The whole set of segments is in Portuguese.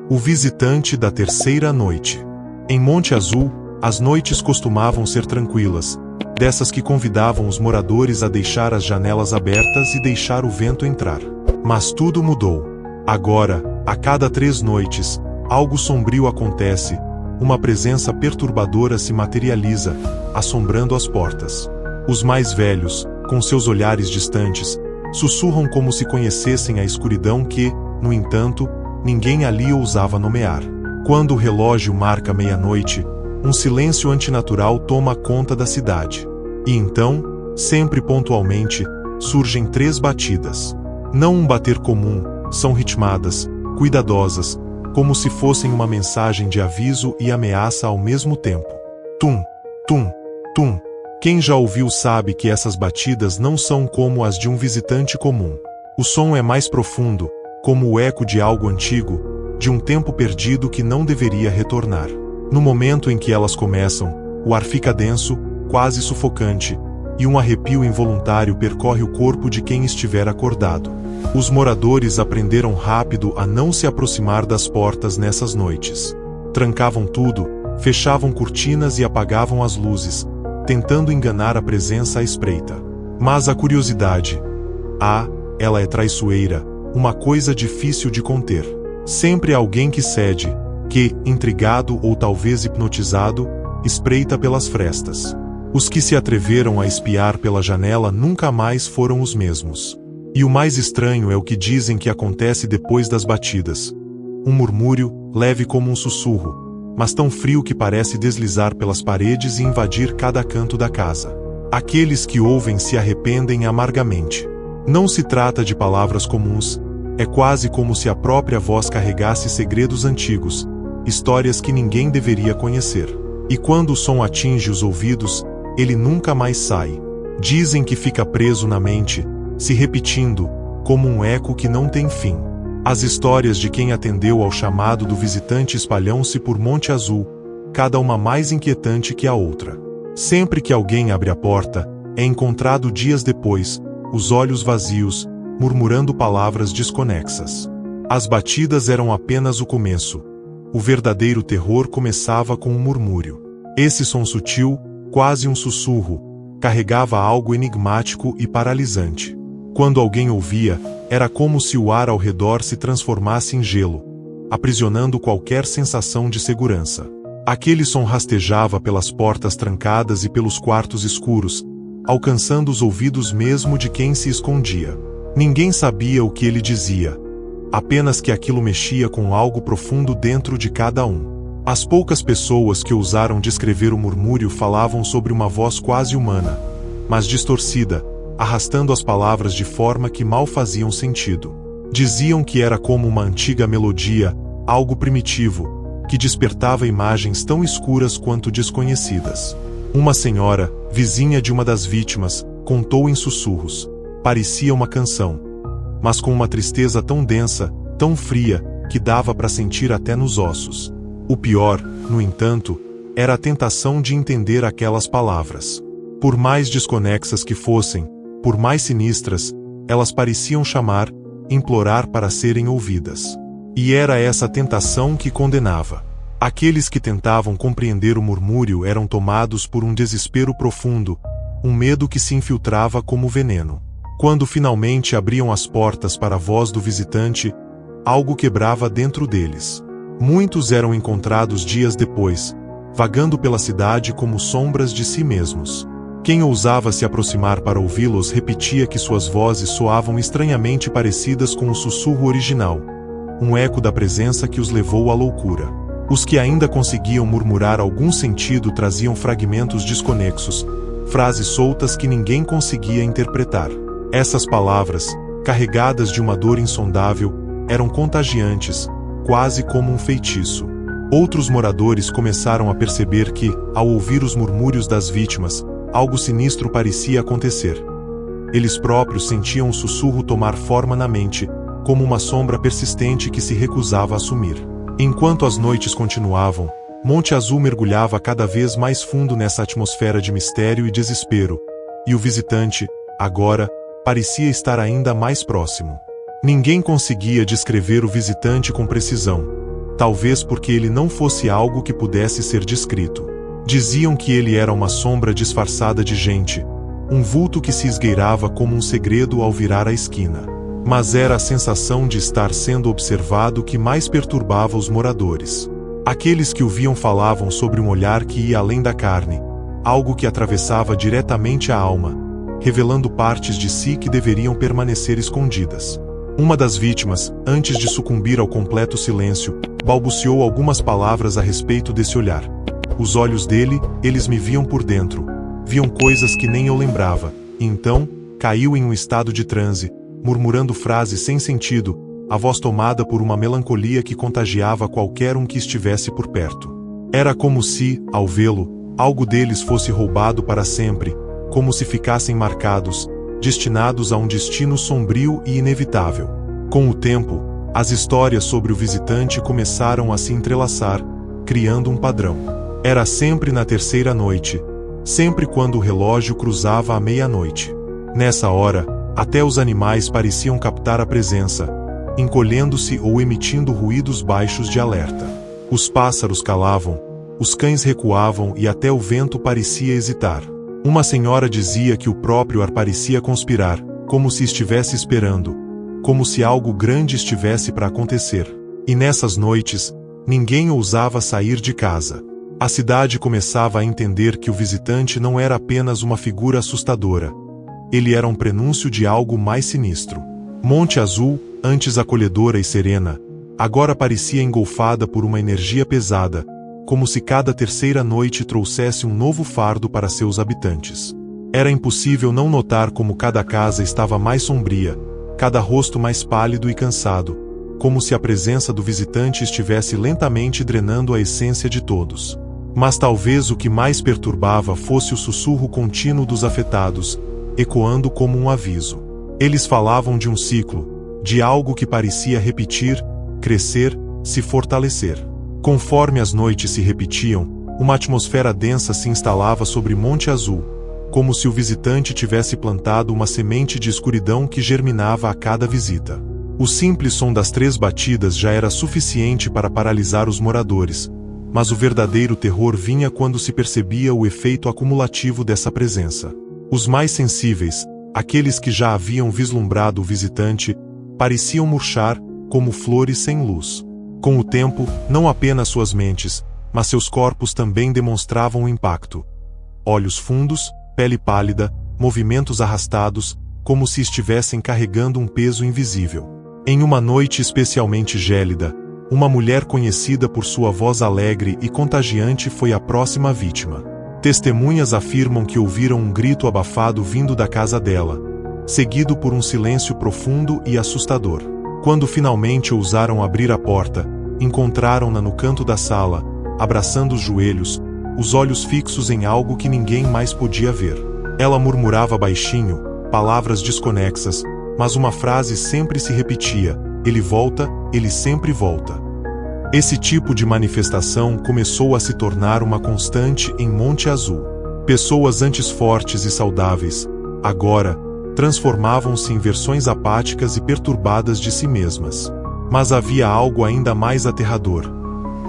O visitante da terceira noite. Em Monte Azul, as noites costumavam ser tranquilas, dessas que convidavam os moradores a deixar as janelas abertas e deixar o vento entrar. Mas tudo mudou. Agora, a cada 3 noites, algo sombrio acontece, uma presença perturbadora se materializa, assombrando as portas. Os mais velhos, com seus olhares distantes, sussurram como se conhecessem a escuridão que, no entanto, ninguém ali ousava nomear. Quando o relógio marca meia-noite, um silêncio antinatural toma conta da cidade. E então, sempre pontualmente, surgem 3 batidas. Não um bater comum, são ritmadas, cuidadosas, como se fossem uma mensagem de aviso e ameaça ao mesmo tempo. Tum, tum, tum. Quem já ouviu sabe que essas batidas não são como as de um visitante comum. O som é mais profundo, como o eco de algo antigo, de um tempo perdido que não deveria retornar. No momento em que elas começam, o ar fica denso, quase sufocante, e um arrepio involuntário percorre o corpo de quem estiver acordado. Os moradores aprenderam rápido a não se aproximar das portas nessas noites. Trancavam tudo, fechavam cortinas e apagavam as luzes, tentando enganar a presença à espreita. Mas a curiosidade, ela é traiçoeira, uma coisa difícil de conter. Sempre há alguém que cede, que, intrigado ou talvez hipnotizado, espreita pelas frestas. Os que se atreveram a espiar pela janela nunca mais foram os mesmos. E o mais estranho é o que dizem que acontece depois das batidas. Um murmúrio, leve como um sussurro, mas tão frio que parece deslizar pelas paredes e invadir cada canto da casa. Aqueles que ouvem se arrependem amargamente. Não se trata de palavras comuns, é quase como se a própria voz carregasse segredos antigos, histórias que ninguém deveria conhecer. E quando o som atinge os ouvidos, ele nunca mais sai. Dizem que fica preso na mente, se repetindo, como um eco que não tem fim. As histórias de quem atendeu ao chamado do visitante espalham-se por Monte Azul, cada uma mais inquietante que a outra. Sempre que alguém abre a porta, é encontrado dias depois, os olhos vazios, murmurando palavras desconexas. As batidas eram apenas o começo. O verdadeiro terror começava com um murmúrio. Esse som sutil, quase um sussurro, carregava algo enigmático e paralisante. Quando alguém ouvia, era como se o ar ao redor se transformasse em gelo, aprisionando qualquer sensação de segurança. Aquele som rastejava pelas portas trancadas e pelos quartos escuros, alcançando os ouvidos mesmo de quem se escondia. Ninguém sabia o que ele dizia, apenas que aquilo mexia com algo profundo dentro de cada um. As poucas pessoas que ousaram descrever o murmúrio falavam sobre uma voz quase humana, mas distorcida, arrastando as palavras de forma que mal faziam sentido. Diziam que era como uma antiga melodia, algo primitivo, que despertava imagens tão escuras quanto desconhecidas. Uma senhora, vizinha de uma das vítimas, contou em sussurros. Parecia uma canção, mas com uma tristeza tão densa, tão fria, que dava para sentir até nos ossos. O pior, no entanto, era a tentação de entender aquelas palavras. Por mais desconexas que fossem, por mais sinistras, elas pareciam chamar, implorar para serem ouvidas. E era essa tentação que condenava. Aqueles que tentavam compreender o murmúrio eram tomados por um desespero profundo, um medo que se infiltrava como veneno. Quando finalmente abriam as portas para a voz do visitante, algo quebrava dentro deles. Muitos eram encontrados dias depois, vagando pela cidade como sombras de si mesmos. Quem ousava se aproximar para ouvi-los repetia que suas vozes soavam estranhamente parecidas com o sussurro original, um eco da presença que os levou à loucura. Os que ainda conseguiam murmurar algum sentido traziam fragmentos desconexos, frases soltas que ninguém conseguia interpretar. Essas palavras, carregadas de uma dor insondável, eram contagiantes, quase como um feitiço. Outros moradores começaram a perceber que, ao ouvir os murmúrios das vítimas, algo sinistro parecia acontecer. Eles próprios sentiam um sussurro tomar forma na mente, como uma sombra persistente que se recusava a sumir. Enquanto as noites continuavam, Monte Azul mergulhava cada vez mais fundo nessa atmosfera de mistério e desespero, e o visitante, agora, parecia estar ainda mais próximo. Ninguém conseguia descrever o visitante com precisão, talvez porque ele não fosse algo que pudesse ser descrito. Diziam que ele era uma sombra disfarçada de gente, um vulto que se esgueirava como um segredo ao virar a esquina. Mas era a sensação de estar sendo observado que mais perturbava os moradores. Aqueles que o viam falavam sobre um olhar que ia além da carne, algo que atravessava diretamente a alma, revelando partes de si que deveriam permanecer escondidas. Uma das vítimas, antes de sucumbir ao completo silêncio, balbuciou algumas palavras a respeito desse olhar. Os olhos dele, eles me viam por dentro, viam coisas que nem eu lembrava, e então, caiu em um estado de transe, murmurando frases sem sentido, a voz tomada por uma melancolia que contagiava qualquer um que estivesse por perto. Era como se, ao vê-lo, algo deles fosse roubado para sempre, como se ficassem marcados, destinados a um destino sombrio e inevitável. Com o tempo, as histórias sobre o visitante começaram a se entrelaçar, criando um padrão. Era sempre na terceira noite, sempre quando o relógio cruzava a meia-noite. Nessa hora, até os animais pareciam captar a presença, encolhendo-se ou emitindo ruídos baixos de alerta. Os pássaros calavam, os cães recuavam e até o vento parecia hesitar. Uma senhora dizia que o próprio ar parecia conspirar, como se estivesse esperando, como se algo grande estivesse para acontecer. E nessas noites, ninguém ousava sair de casa. A cidade começava a entender que o visitante não era apenas uma figura assustadora. Ele era um prenúncio de algo mais sinistro. Monte Azul, antes acolhedora e serena, agora parecia engolfada por uma energia pesada, como se cada terceira noite trouxesse um novo fardo para seus habitantes. Era impossível não notar como cada casa estava mais sombria, cada rosto mais pálido e cansado, como se a presença do visitante estivesse lentamente drenando a essência de todos. Mas talvez o que mais perturbava fosse o sussurro contínuo dos afetados, ecoando como um aviso. Eles falavam de um ciclo, de algo que parecia repetir, crescer, se fortalecer. Conforme as noites se repetiam, uma atmosfera densa se instalava sobre Monte Azul, como se o visitante tivesse plantado uma semente de escuridão que germinava a cada visita. O simples som das 3 batidas já era suficiente para paralisar os moradores, mas o verdadeiro terror vinha quando se percebia o efeito acumulativo dessa presença. Os mais sensíveis, aqueles que já haviam vislumbrado o visitante, pareciam murchar, como flores sem luz. Com o tempo, não apenas suas mentes, mas seus corpos também demonstravam o impacto. Olhos fundos, pele pálida, movimentos arrastados, como se estivessem carregando um peso invisível. Em uma noite especialmente gélida, uma mulher conhecida por sua voz alegre e contagiante foi a próxima vítima. Testemunhas afirmam que ouviram um grito abafado vindo da casa dela, seguido por um silêncio profundo e assustador. Quando finalmente ousaram abrir a porta, encontraram-na no canto da sala, abraçando os joelhos, os olhos fixos em algo que ninguém mais podia ver. Ela murmurava baixinho, palavras desconexas, mas uma frase sempre se repetia: ele volta, ele sempre volta. Esse tipo de manifestação começou a se tornar uma constante em Monte Azul. Pessoas antes fortes e saudáveis, agora, transformavam-se em versões apáticas e perturbadas de si mesmas. Mas havia algo ainda mais aterrador.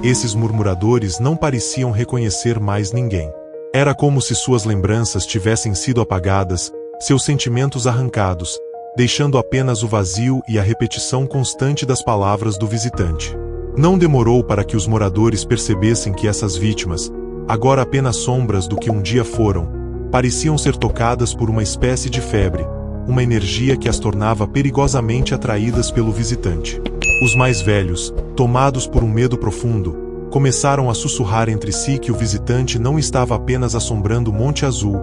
Esses murmuradores não pareciam reconhecer mais ninguém. Era como se suas lembranças tivessem sido apagadas, seus sentimentos arrancados, deixando apenas o vazio e a repetição constante das palavras do visitante. Não demorou para que os moradores percebessem que essas vítimas, agora apenas sombras do que um dia foram, pareciam ser tocadas por uma espécie de febre, uma energia que as tornava perigosamente atraídas pelo visitante. Os mais velhos, tomados por um medo profundo, começaram a sussurrar entre si que o visitante não estava apenas assombrando Monte Azul,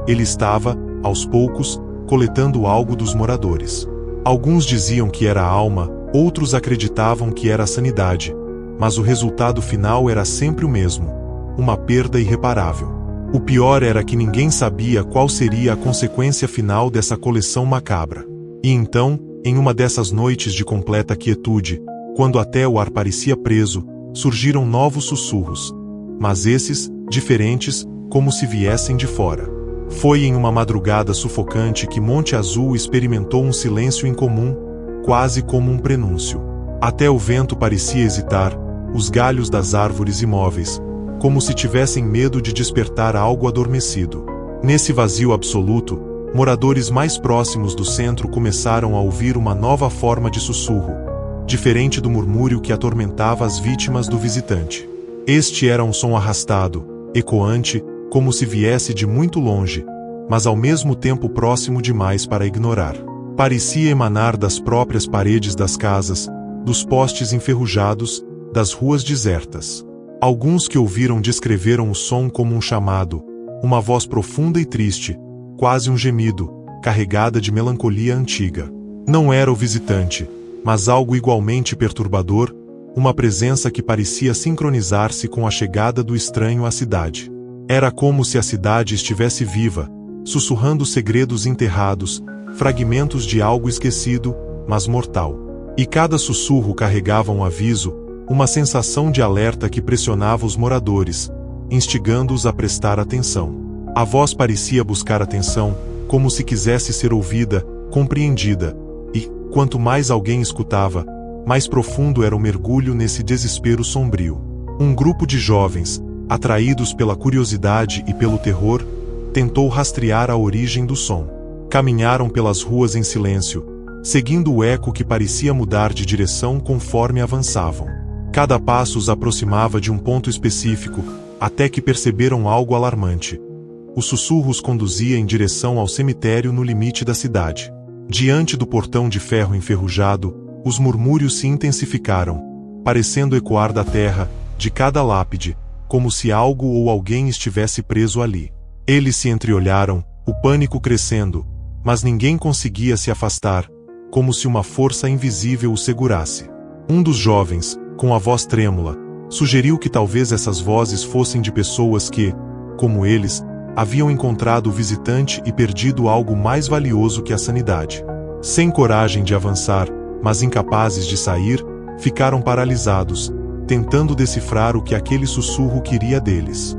ele estava, aos poucos, coletando algo dos moradores. Alguns diziam que era a alma, outros acreditavam que era a sanidade, mas o resultado final era sempre o mesmo: uma perda irreparável. O pior era que ninguém sabia qual seria a consequência final dessa coleção macabra. E então, em uma dessas noites de completa quietude, quando até o ar parecia preso, surgiram novos sussurros, mas esses, diferentes, como se viessem de fora. Foi em uma madrugada sufocante que Monte Azul experimentou um silêncio incomum, quase como um prenúncio. Até o vento parecia hesitar, os galhos das árvores imóveis, como se tivessem medo de despertar algo adormecido. Nesse vazio absoluto, moradores mais próximos do centro começaram a ouvir uma nova forma de sussurro, diferente do murmúrio que atormentava as vítimas do visitante. Este era um som arrastado, ecoante, como se viesse de muito longe, mas ao mesmo tempo próximo demais para ignorar. Parecia emanar das próprias paredes das casas, dos postes enferrujados, das ruas desertas. Alguns que ouviram descreveram o som como um chamado, uma voz profunda e triste, quase um gemido, carregada de melancolia antiga. Não era o visitante, mas algo igualmente perturbador, uma presença que parecia sincronizar-se com a chegada do estranho à cidade. Era como se a cidade estivesse viva, sussurrando segredos enterrados, fragmentos de algo esquecido, mas mortal. E cada sussurro carregava um aviso, uma sensação de alerta que pressionava os moradores, instigando-os a prestar atenção. A voz parecia buscar atenção, como se quisesse ser ouvida, compreendida, e, quanto mais alguém escutava, mais profundo era o mergulho nesse desespero sombrio. Um grupo de jovens, atraídos pela curiosidade e pelo terror, tentou rastrear a origem do som. Caminharam pelas ruas em silêncio, seguindo o eco que parecia mudar de direção conforme avançavam. Cada passo os aproximava de um ponto específico, até que perceberam algo alarmante. O sussurro os conduzia em direção ao cemitério no limite da cidade. Diante do portão de ferro enferrujado, os murmúrios se intensificaram, parecendo ecoar da terra, de cada lápide, como se algo ou alguém estivesse preso ali. Eles se entreolharam, o pânico crescendo, mas ninguém conseguia se afastar, como se uma força invisível o segurasse. Um dos jovens, com a voz trêmula, sugeriu que talvez essas vozes fossem de pessoas que, como eles, haviam encontrado o visitante e perdido algo mais valioso que a sanidade. Sem coragem de avançar, mas incapazes de sair, ficaram paralisados, tentando decifrar o que aquele sussurro queria deles.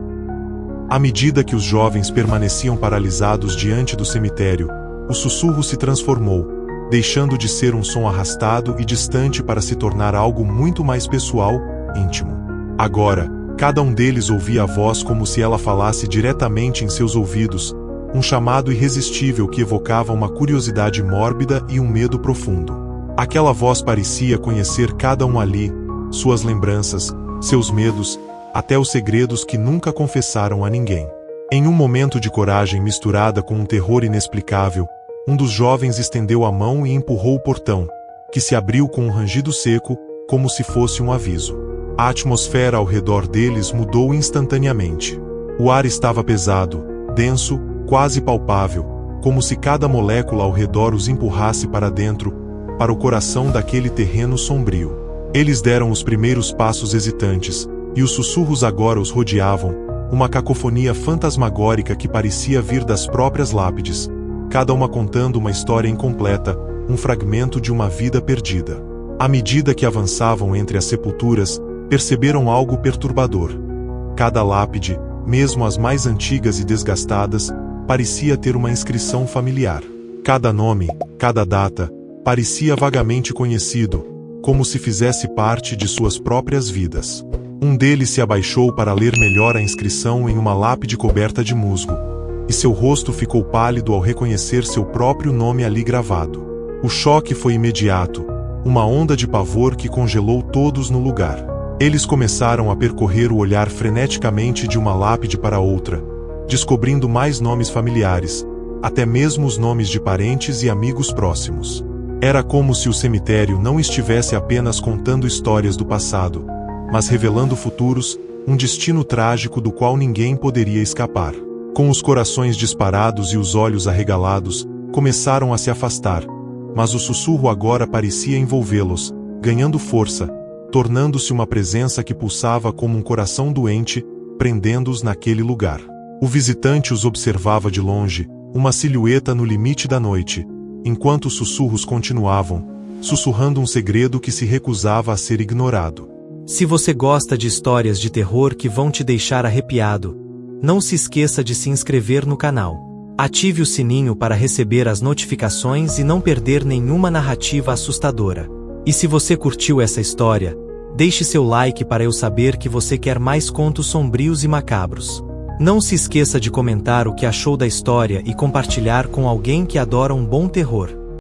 À medida que os jovens permaneciam paralisados diante do cemitério, o sussurro se transformou, deixando de ser um som arrastado e distante para se tornar algo muito mais pessoal, íntimo. Agora, cada um deles ouvia a voz como se ela falasse diretamente em seus ouvidos, um chamado irresistível que evocava uma curiosidade mórbida e um medo profundo. Aquela voz parecia conhecer cada um ali, suas lembranças, seus medos, até os segredos que nunca confessaram a ninguém. Em um momento de coragem misturada com um terror inexplicável, um dos jovens estendeu a mão e empurrou o portão, que se abriu com um rangido seco, como se fosse um aviso. A atmosfera ao redor deles mudou instantaneamente. O ar estava pesado, denso, quase palpável, como se cada molécula ao redor os empurrasse para dentro, para o coração daquele terreno sombrio. Eles deram os primeiros passos hesitantes, e os sussurros agora os rodeavam, uma cacofonia fantasmagórica que parecia vir das próprias lápides, cada uma contando uma história incompleta, um fragmento de uma vida perdida. À medida que avançavam entre as sepulturas, perceberam algo perturbador. Cada lápide, mesmo as mais antigas e desgastadas, parecia ter uma inscrição familiar. Cada nome, cada data, parecia vagamente conhecido, como se fizesse parte de suas próprias vidas. Um deles se abaixou para ler melhor a inscrição em uma lápide coberta de musgo, e seu rosto ficou pálido ao reconhecer seu próprio nome ali gravado. O choque foi imediato, uma onda de pavor que congelou todos no lugar. Eles começaram a percorrer o olhar freneticamente de uma lápide para outra, descobrindo mais nomes familiares, até mesmo os nomes de parentes e amigos próximos. Era como se o cemitério não estivesse apenas contando histórias do passado, mas revelando futuros, um destino trágico do qual ninguém poderia escapar. Com os corações disparados e os olhos arregalados, começaram a se afastar, mas o sussurro agora parecia envolvê-los, ganhando força, tornando-se uma presença que pulsava como um coração doente, prendendo-os naquele lugar. O visitante os observava de longe, uma silhueta no limite da noite, enquanto os sussurros continuavam, sussurrando um segredo que se recusava a ser ignorado. Se você gosta de histórias de terror que vão te deixar arrepiado, não se esqueça de se inscrever no canal. Ative o sininho para receber as notificações e não perder nenhuma narrativa assustadora. E se você curtiu essa história, Deixe seu like para eu saber que você quer mais contos sombrios e macabros. Não se esqueça de comentar o que achou da história e compartilhar com alguém que adora um bom terror.